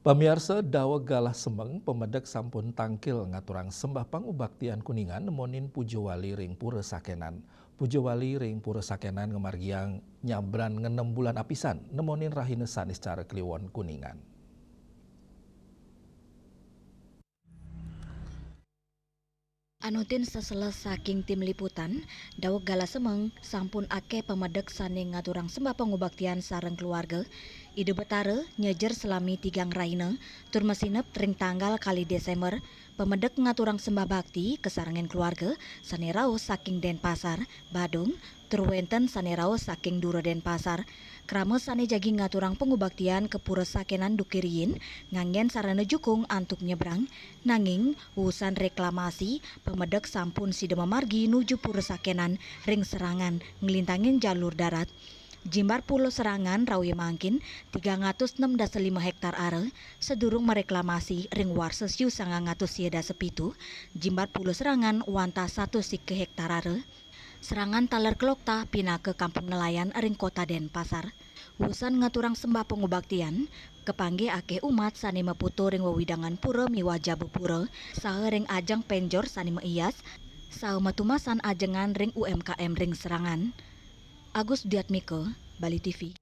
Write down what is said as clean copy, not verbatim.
Pamirsa Dawa Galah Semeng pemedek sampun tangkil ngaturang sembah pangubaktian kuningan nemonin Pujawali ring pura sakenan. Pujawali ring pura sakenan ngemargiang nyabran ngenem bulan apisan nemonin rahina sanis cara kliwon kuningan. Anutin seseles saking tim liputan, Daweg Gala Semeng sampun ake pemedek saning ngaturang sembah pengubaktian sareng keluarga. Ide betare nyejer selami tigang raina, tur mesinep ring tanggal kali Desember, pemedek ngaturang sembah bakti kesarengan keluarga, sanerao saking Denpasar, Badung, tur wenten sanerao saking Duro Denpasar. Krama sane jagi ngaturang pengubaktian ke pura sakenan dukiriin, ngangen sarana jukung antuk nyebrang, nanging urusan reklamasi pemedek sampun sidema margi nuju pura sakenan ring serangan ngelintangin jalur darat. Jimbar Pulau Serangan rawi mangkin 306,5 hektar are sedurung mereklamasi ring warses yu 900 sieda sepitu. Jimbar Pulau Serangan wanta 1 sike hektar are. Serangan taler kelokta pina ke kampung nelayan ring kota Denpasar. Urusan ngaturang sembah pengubaktian kepangge ake umat sani meputu ring wewidangan pura miwa jabu pura saha ring ajang penjor sani meias saha metumasan ajengan ring UMKM ring serangan. Agus Diatmiko, Bali TV.